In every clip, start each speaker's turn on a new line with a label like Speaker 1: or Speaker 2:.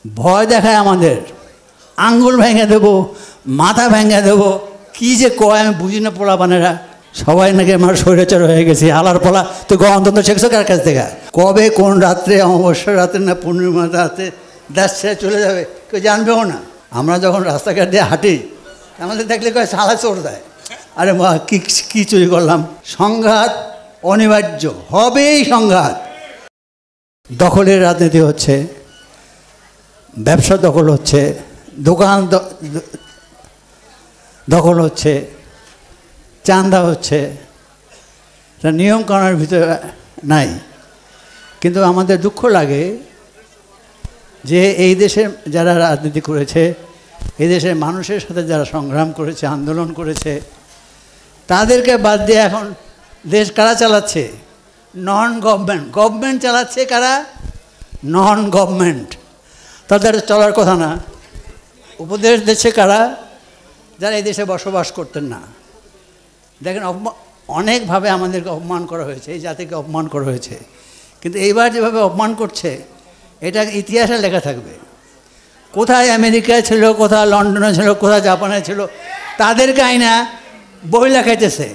Speaker 1: ভয় দেখায় আমাদের, আঙ্গুল ভেঙে দেবো, মাথা ভেঙে দেবো, কী যে কয় আমি বুঝি না। পোলাপানেরা সবাই নাকি আমার স্বৈরাচার হয়ে গেছি, আলার পোলা। তো গণতন্ত্র শিখছো কার কাছ থেকে? কবে কোন রাত্রে, অমাবস্যার রাতে না পূর্ণিমার রাতে দেশ ছেড়ে চলে যাবে কেউ জানবেও না। আমরা যখন রাস্তাঘাট দিয়ে হাঁটি আমাদের দেখলে কয় সালা চোর দেয়। আরে মা কী চুরি করলাম? সংঘাত অনিবার্য, হবেই সংঘাত। দখলের রাজনীতি হচ্ছে, ব্যবসা দখল হচ্ছে, দোকান দখল হচ্ছে, চাঁদা হচ্ছে, তা নিয়মকানুনের ভিতরে নাই। কিন্তু আমাদের দুঃখ লাগে যে এই দেশে যারা রাজনীতি করেছে, এই দেশের মানুষের সাথে যারা সংগ্রাম করেছে, আন্দোলন করেছে, তাদেরকে বাদ দিয়ে এখন দেশ কারা চালাচ্ছে? Non government. গভর্নমেন্ট চালাচ্ছে কারা? Non government. তাদের চলার কথা না। উপদেশ দিচ্ছে কারা? যারা এই দেশে বসবাস করতেন না। দেখেন অনেকভাবে আমাদেরকে অপমান করা হয়েছে, এই জাতিকে অপমান করা হয়েছে। কিন্তু এইবার যেভাবে অপমান করছে এটা ইতিহাসে লেখা থাকবে। কোথায় আমেরিকায় ছিল, কোথায় লন্ডনে ছিল, কোথায় জাপানে ছিল, তাদেরকে আইনা বই লেখাইতেছে,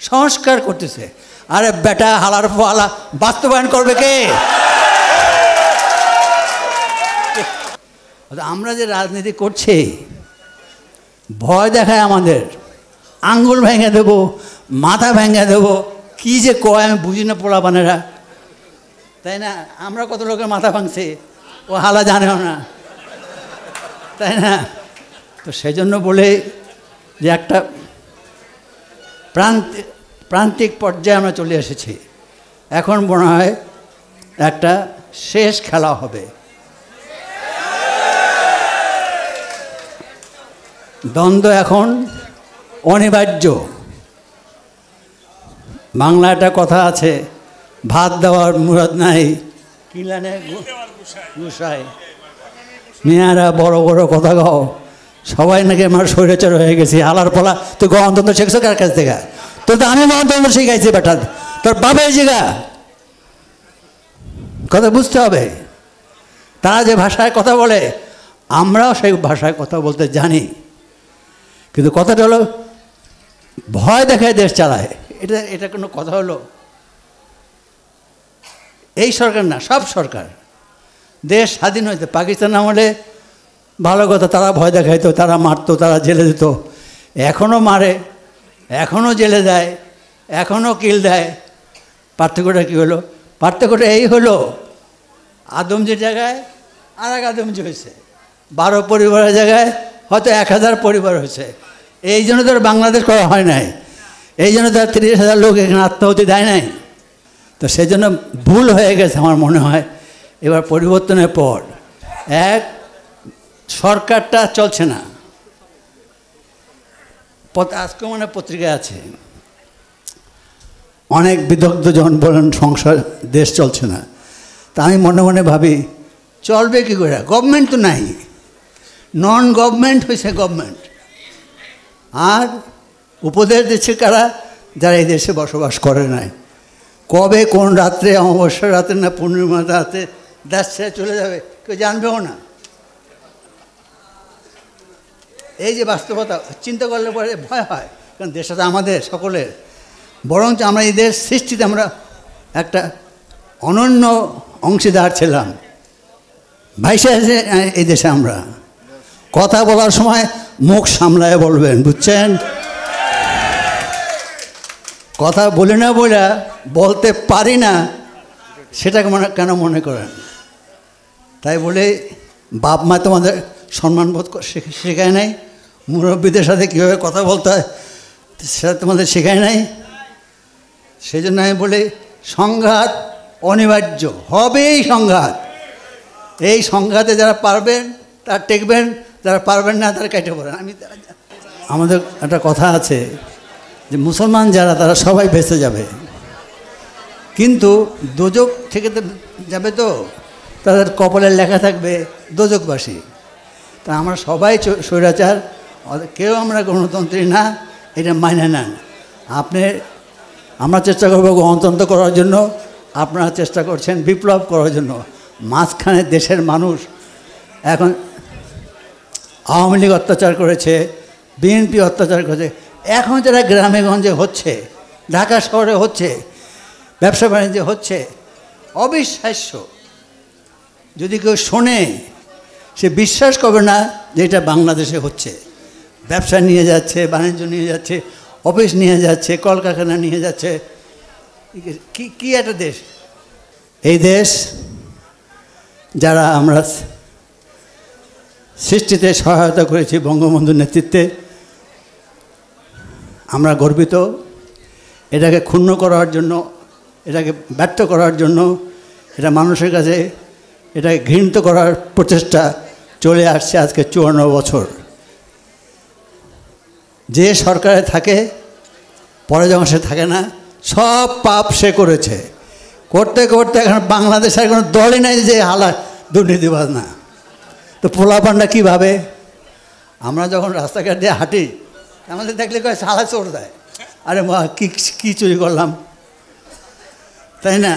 Speaker 1: সংস্কার করতেছে। আরে বেটা হালার ফালা বাস্তবায়ন করবে কে? আমরা যে রাজনীতি করছি ভয় দেখায় আমাদের, আঙ্গুল ভেঙে দেবো, মাথা ভেঙে দেবো, কী যে কয় আমি বুঝি না। পোলাপানেরা, তাই না? আমরা কত লোকের মাথা ভাঙছি ও হালা জানেও না, তাই না? তো সেই জন্য বলে যে একটা প্রান্তিক পর্যায়ে আমরা চলে এসেছি। এখন মনে হয় একটা শেষ খেলা হবে। দ্বন্দ্ব এখন অনিবার্য। বাংলা একটা কথা আছে, ভাত দেওয়ার মুরাদ নাই কিলানে গুসাই। মেয়ারা বড় বড় কথা গাও, সবাই নাকি আমার স্বৈরাচার হয়ে গেছি, আলার পোলা। তুই গণতন্ত্র শিখছো কার কাছ থেকে? তোর তো আমি গণতন্ত্র শিখাইছি বেটা, তোর বাপের জিগা। কথা বুঝতে হবে। তারা যে ভাষায় কথা বলে আমরাও সেই ভাষায় কথা বলতে জানি, কিন্তু কথাটা হলো ভয় দেখায় দেশ চালায়। এটা কোনো কথা হলো? এই সরকার না, সব সরকার। দেশ স্বাধীন হয়েছে পাকিস্তান আমলে ভালো কথা, তারা ভয় দেখাইতো, তারা মারতো, তারা জেলে দিত। এখনও মারে, এখনও জেলে দেয়, এখনও কিল দেয়। পার্থক্যটা কী হলো? পার্থক্যটা এই হলো, আদমজির জায়গায় আর এক আদমজি হয়েছে, 12 পরিবারের জায়গায় হয়তো 1000 পরিবার হয়েছে। এই জন্য তো বাংলাদেশ করা হয় নাই, এই জন্য তো 30,000 লোক এখানে আত্মাহুতি দেয় নাই। তো সেই জন্য ভুল হয়ে গেছে আমার মনে হয়। এবার পরিবর্তনের পর সরকারটা চলছে না। আজকে মানে পত্রিকায় আছে অনেক বিদগ্ধজন বলেন সংসার দেশ চলছে না। তা আমি মনে মনে ভাবি চলবে কী করে? গভর্নমেন্ট তো নাই, নন গভর্নমেন্ট হয়েছে গভর্নমেন্ট। আর উপদেশ দিচ্ছে কারা? যারা এই দেশে বসবাস করে নাই। কবে কোন রাত্রে, অমাবস্যার রাতে না পূর্ণিমার রাতে দেশ ছেড়ে চলে যাবে কেউ জানবেও না। এই যে বাস্তবতা চিন্তা করলে পরে ভয় হয়, কারণ দেশটা তো আমাদের সকলের। বরঞ্চ আমরা এই দেশ সৃষ্টিতে আমরা একটা অনন্য অংশীদার ছিলাম। ভাইসে আছে এই দেশে। আমরা কথা বলার সময় মুখ সামলায় বলবেন, বুঝছেন? কথা বলি না বলে বলতে পারি না সেটাকে কেন মনে করেন? তাই বলে বাপ মা তোমাদের সম্মানবোধ শেখায় নাই? মুরব্বীদের সাথে কীভাবে কথা বলতে হয় সেটা তোমাদের শেখায় নাই? সেই জন্য আমি বলি সংঘাত অনিবার্য, হবেই সংঘাত। এই সংঘাতে যারা পারবেন তারা টেকবেন, যারা পারবেন না তারা কেটে পড়েন। আমাদের একটা কথা আছে যে মুসলমান যারা তারা সবাই বেঁচে যাবে, কিন্তু দোজক থেকে তো যাবে, তো তাদের কপালে লেখা থাকবে দোজকবাসী। তা আমরা সবাই স্বৈরাচার, কেউ আমরা গণতন্ত্রী না, এটা মাইনে নেন। আমরা চেষ্টা করবো গণতন্ত্র করার জন্য, আপনারা চেষ্টা করছেন বিপ্লব করার জন্য। মাঝখানে দেশের মানুষ এখন আওয়ামী লীগ অত্যাচার করেছে, বিএনপি অত্যাচার করেছে, এখন যারা গ্রামে গঞ্জে হচ্ছে, ঢাকা শহরে হচ্ছে, ব্যবসা বাণিজ্যে হচ্ছে, অবিশ্বাস্য। যদি কেউ শোনে সে বিশ্বাস করবে না যে এটা বাংলাদেশে হচ্ছে। ব্যবসা নিয়ে যাচ্ছে, বাণিজ্য নিয়ে যাচ্ছে, অফিস নিয়ে যাচ্ছে, কলকারখানা নিয়ে যাচ্ছে। কি একটা দেশ এই দেশ! যারা আমরা সৃষ্টিতে সহায়তা করেছি বঙ্গবন্ধুর নেতৃত্বে, আমরা গর্বিত। এটাকে ক্ষুণ্ণ করার জন্য, এটাকে ব্যর্থ করার জন্য, এটা মানুষের কাছে এটাকে ঘৃণিত করার প্রচেষ্টা চলে আসছে আজকে 54 বছর। যে সরকারে থাকে, পরে যখন সে থাকে না, সব পাপ সে করেছে। করতে করতে এখন বাংলাদেশের কোনো দলই নাই যে হালা দুর্নীতিবাজ না। তো পোলাপানটা কীভাবে? আমরা যখন রাস্তাঘাট দিয়ে হাঁটি, আমাদের দেখলে কয় শালা চোর দেয়। আরে মা, কী চুরি করলাম, তাই না?